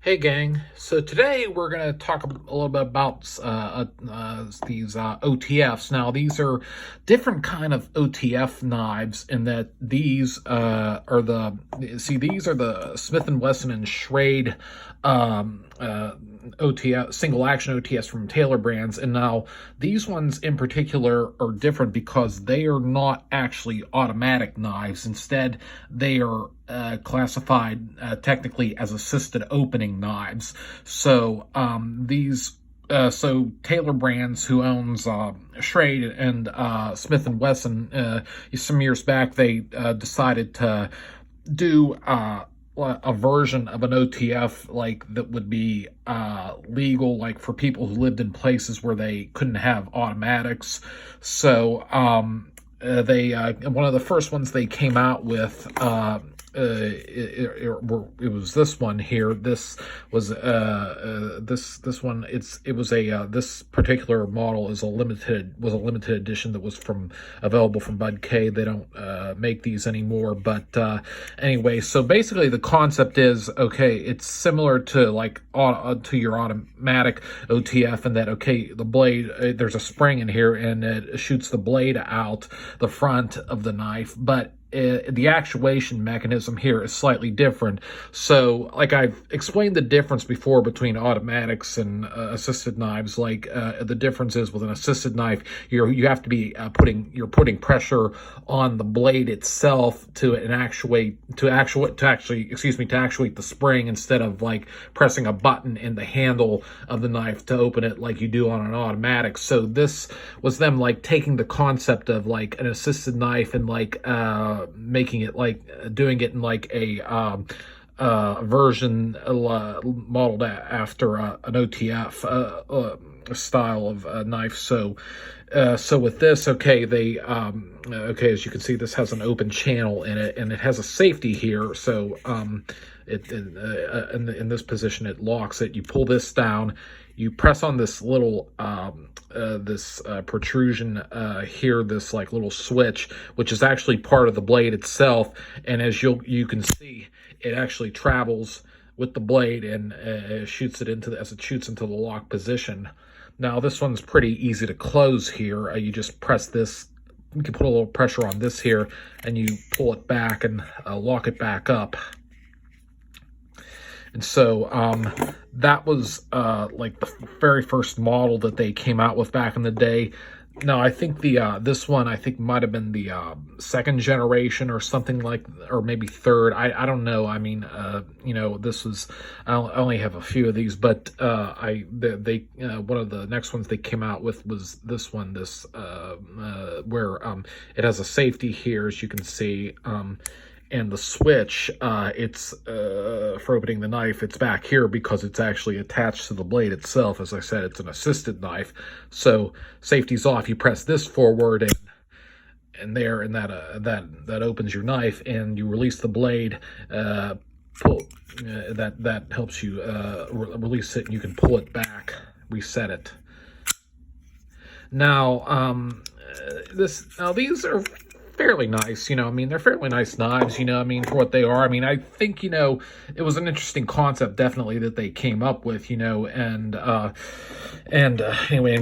Hey gang, so today we're going to talk a little bit about these OTFs. Now these are different kind of OTF knives in that these these are the Smith & Wesson and Schrade OTF, single action OTFs from Taylor brands. And now these ones in particular are different because they are not actually automatic knives. Instead, they are classified technically as assisted opening knives. So so Taylor Brands, who owns Schrade and Smith & Wesson, some years back they decided to do a version of an OTF like that would be legal, like for people who lived in places where they couldn't have automatics. So they one of the first ones they came out with, it was this one here. This was this one. This particular model is a limited edition that was available from Bud K. They don't make these anymore. But anyway, so basically the concept is, okay, it's similar to like to your automatic OTF in that, okay, the blade, there's a spring in here and it shoots the blade out the front of the knife, but the actuation mechanism here is slightly different. So like I've explained the difference before between automatics and assisted knives. Like the difference is with an assisted knife, you have to be putting pressure on the blade itself to actuate the spring, instead of like pressing a button in the handle of the knife to open it like you do on an automatic. So this was them like taking the concept of like an assisted knife and like making it like doing it in like a version modeled after an OTF style of knife. So with this, okay, they as you can see, this has an open channel in it, and it has a safety here. So in this position, it locks it. You pull this down, you press on this little protrusion here, this like little switch, which is actually part of the blade itself. And as you can see, it actually travels with the blade and shoots it into the lock position. Now this one's pretty easy to close here. You just press this. You can put a little pressure on this here, and you pull it back and lock it back up. And so that was like the very first model that they came out with back in the day. Now I think this one I think might have been the second generation or something like, or maybe third. I don't know. I mean, this was, I only have a few of these, but one of the next ones they came out with was this one. Where it has a safety here, as you can see. And the switch, it's for opening the knife, it's back here because it's actually attached to the blade itself. As I said, it's an assisted knife. So safety's off. You press this forward, and that opens your knife, and you release the blade. That helps you release it, and you can pull it back, reset it. Now these are fairly nice, I mean, they're fairly nice knives, I mean, for what they are. I mean, I think, it was an interesting concept, definitely, that they came up with, anyway, and and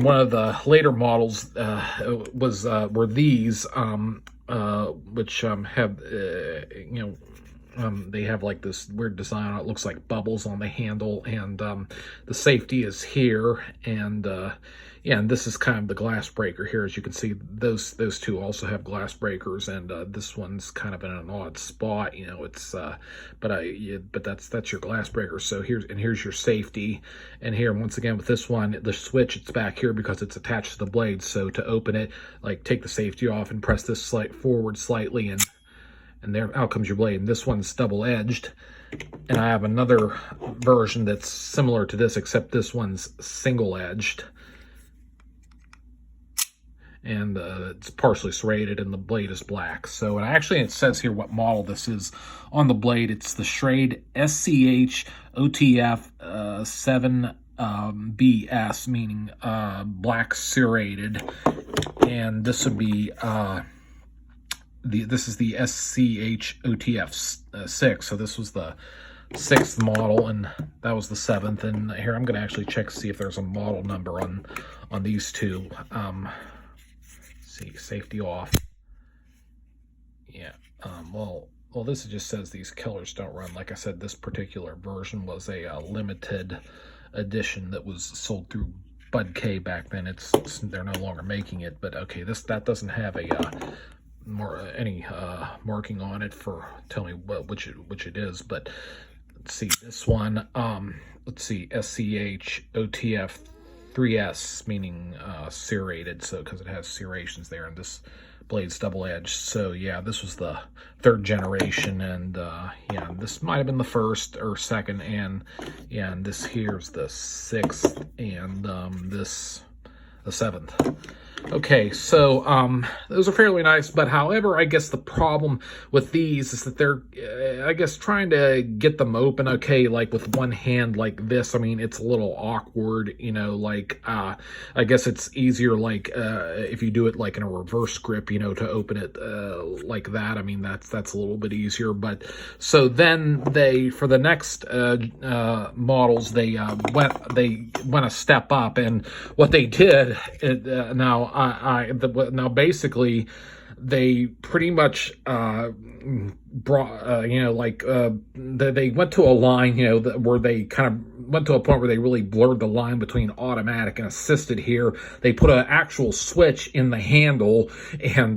one of the later models were these, which have, they have like this weird design on it. It looks like bubbles on the handle, and the safety is here, and yeah, and this is kind of the glass breaker here. As you can see, those two also have glass breakers, and this one's kind of in an odd spot. It's but that's your glass breaker. So here's your safety, and here once again with this one, the switch, it's back here because it's attached to the blade. So to open it, like take the safety off and press this forward slightly, and there, out comes your blade. And this one's double-edged, and I have another version that's similar to this, except this one's single-edged, and it's partially serrated, and the blade is black. So, and actually it says here what model this is on the blade. It's the Schrade SCH OTF 7BS, meaning black serrated, and this would be this is the SCH OTF 6. So this was the 6th model, and that was the 7th. And here I'm going to actually check to see if there's a model number on these two. See, safety off. Yeah. Well, this just says these killers don't run. Like I said, this particular version was a limited edition that was sold through Bud K back then. They're no longer making it, but okay, that doesn't have a any marking on it for tell me which it is. But let's see this one. Let's see, SCH OTF 3S, meaning serrated, so because it has serrations there, and this blade's double-edged. So yeah, this was the 3rd generation, and yeah, this might have been the 1st or 2nd, and yeah, and this here's the 6th, and this the 7th. Okay, so those are fairly nice, but however, I guess the problem with these is that they're, I guess, trying to get them open, okay, like with one hand like this, I mean, it's a little awkward, you know, like, I guess it's easier, like, if you do it like in a reverse grip, you know, to open it like that. I mean, that's a little bit easier, but, so then for the next models, they went a step up, and what they did, now basically they pretty much brought you know, like they went to a line, you know, where they kind of went to a point where they really blurred the line between automatic and assisted. Here they put an actual switch in the handle, and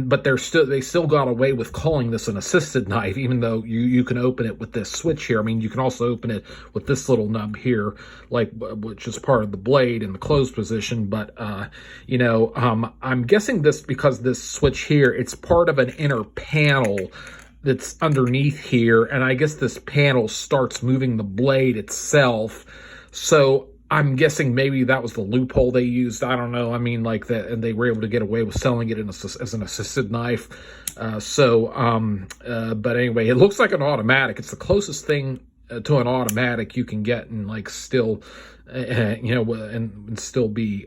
but they still got away with calling this an assisted knife, even though you can open it with this switch here. I mean, you can also open it with this little nub here, like, which is part of the blade in the closed position. But you know, I'm guessing this because this switch here, it's part of an inner panel that's underneath here, and I guess this panel starts moving the blade itself. So I'm guessing maybe that was the loophole they used. I don't know. I mean, like that, and they were able to get away with selling it as an assisted knife. But anyway, it looks like an automatic. It's the closest thing to an automatic you can get, and like still, you know, and still be,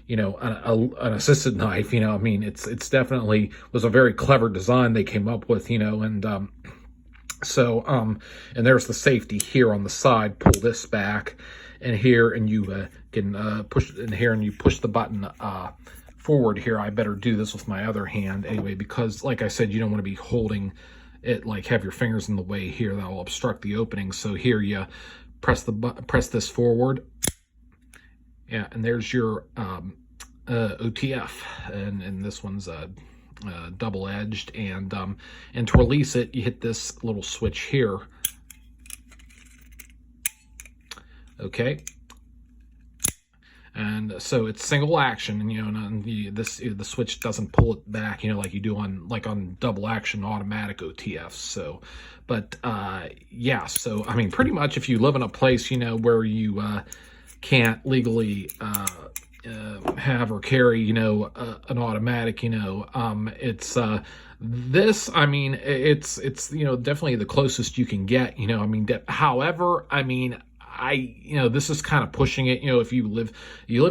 you know, an assisted knife. You know, I mean, it's definitely was a very clever design they came up with. You know, and and there's the safety here on the side. Pull this back, and here, and you can push in here, and you push the button forward here. I better do this with my other hand anyway, because like I said, you don't want to be holding it, like have your fingers in the way here. That will obstruct the opening. So here you press this forward, yeah, and there's your OTF, and this one's double-edged, and to release it, you hit this little switch here. Okay, and so it's single action, and you know, and the switch doesn't pull it back, you know, like you do on double action automatic OTFs. So, but yeah, so I mean, pretty much if you live in a place, you know, where you can't legally have or carry, you know, an automatic, you know, it's this, I mean, it's you know, definitely the closest you can get, you know. I mean, however, I mean, you know, this is kind of pushing it. You know, if you live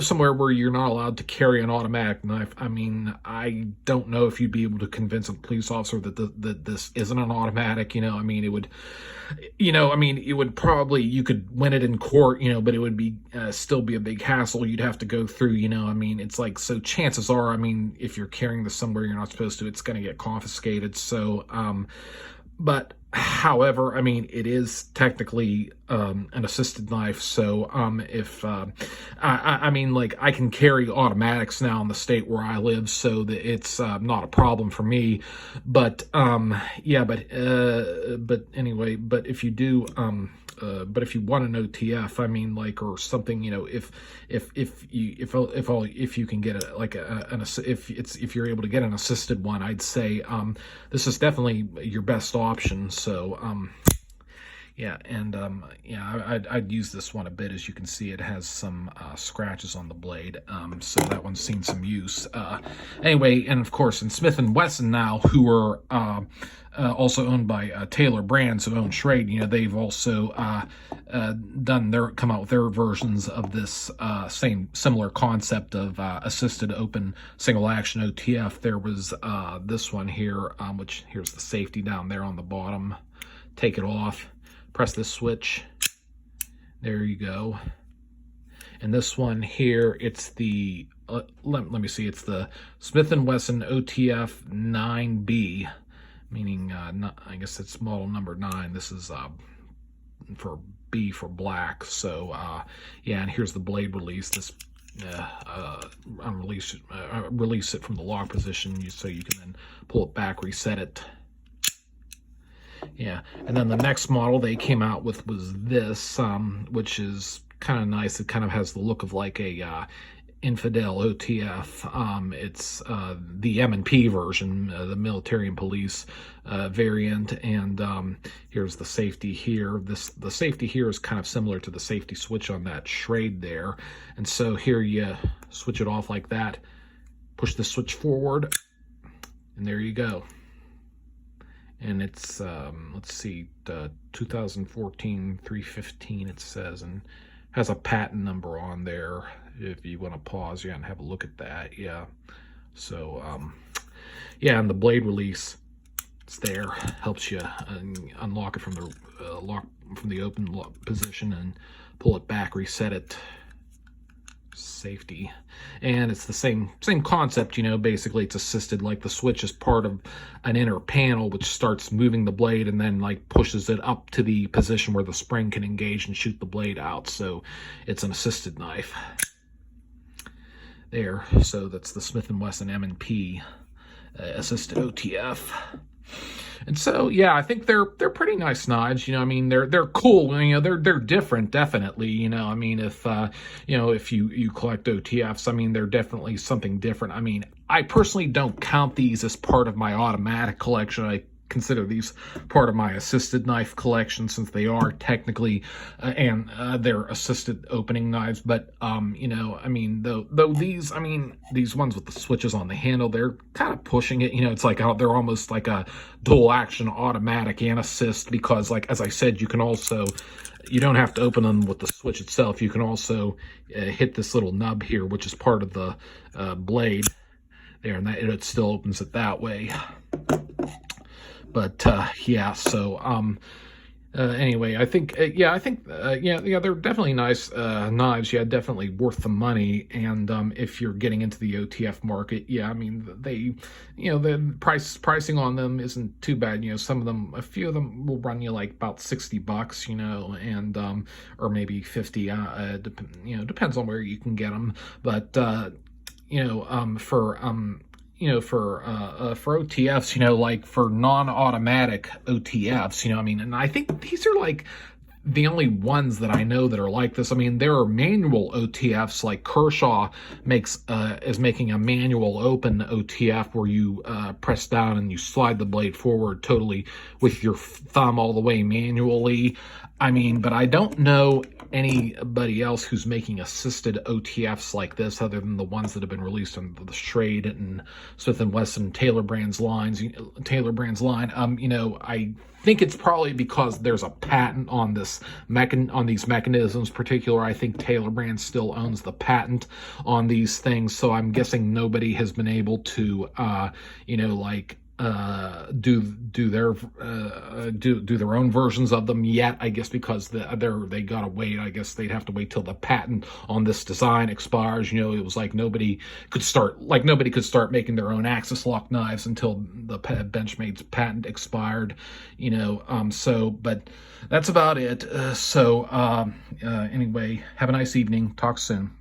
somewhere where you're not allowed to carry an automatic knife, I mean, I don't know if you'd be able to convince a police officer that this isn't an automatic. You know, I mean, it would, you know, I mean, it would probably, you could win it in court, you know, but it would be still be a big hassle you'd have to go through. You know, I mean, it's like, so chances are, I mean, if you're carrying this somewhere you're not supposed to, it's going to get confiscated. So, but however, I mean, it is technically an assisted knife. So if I mean, like, I can carry automatics now in the state where I live, so that it's not a problem for me. But yeah, but anyway, but if you do but if you want an OTF, I mean, like, or something, you know, if you can get if you're able to get an assisted one, I'd say this is definitely your best option. So yeah, and yeah, I'd use this one a bit. As you can see, it has some scratches on the blade, so that one's seen some use. Anyway, and of course, in Smith & Wesson now, who are also owned by Taylor Brands, who own Schrade, you know, they've also come out with their versions of this similar concept of assisted open single action OTF. There was this one here, which here's the safety down there on the bottom take it off, press this switch. There you go. And this one here, it's the, let me see, it's the Smith & Wesson OTF 9B, meaning, I guess it's model number 9. This is for B for black. So, yeah, and here's the blade release. This release it from the lock position so you can then pull it back, reset it. Yeah, and then the next model they came out with was this, which is kind of nice. It kind of has the look of like a infidel OTF. It's the M&P version, the military and police variant, and here's the safety here. The safety here is kind of similar to the safety switch on that Schrade there, and so here you switch it off like that, push the switch forward, and there you go. And it's let's see, 2014 315 it says, and has a patent number on there if you want to pause, yeah, and have a look at that. Yeah, so yeah, and the blade release, it's there, helps you unlock it from the open lock position and pull it back, reset it. Safety. And it's the same concept, you know. Basically it's assisted, like the switch is part of an inner panel which starts moving the blade and then like pushes it up to the position where the spring can engage and shoot the blade out. So it's an assisted knife there. So that's the Smith & Wesson M&P assisted OTF. And so, yeah, I think they're pretty nice knives. You know, I mean, they're cool. You know, they're different, definitely. You know, I mean, if you know, if you collect OTFs, I mean, they're definitely something different. I mean, I personally don't count these as part of my automatic collection. I consider these part of my assisted knife collection, since they are technically and they're assisted opening knives. But you know, I mean, though these, I mean, these ones with the switches on the handle, they're kind of pushing it. You know, it's like they're almost like a dual action automatic and assist, because like, as I said, you can also, you don't have to open them with the switch itself. You can also hit this little nub here, which is part of the blade there, and that it still opens it that way. But yeah, so anyway, I think yeah, they're definitely nice knives. Yeah, definitely worth the money. And if you're getting into the OTF market, yeah, I mean, they, you know, the pricing on them isn't too bad. You know, some of them, a few of them will run you like about $60, you know, and or maybe 50. You know, depends on where you can get them. But you know, for OTFs, you know, like for non-automatic OTFs, you know, I mean, and I think these are like the only ones that I know that are like this. I mean, there are manual OTFs, like Kershaw is making a manual open OTF where you press down and you slide the blade forward totally with your thumb all the way manually. I mean, but I don't know anybody else who's making assisted OTFs like this, other than the ones that have been released under the Schrade and Smith & Wesson Taylor Brands line. You know, I think it's probably because there's a patent on this on these mechanisms. Particular, I think Taylor Brands still owns the patent on these things, so I'm guessing nobody has been able to, you know, like do their own versions of them yet, I guess, because they gotta wait. I guess they'd have to wait till the patent on this design expires. You know, it was like nobody could start making their own axis lock knives until the Benchmade's patent expired, you know. So but that's about it. Anyway, have a nice evening. Talk soon.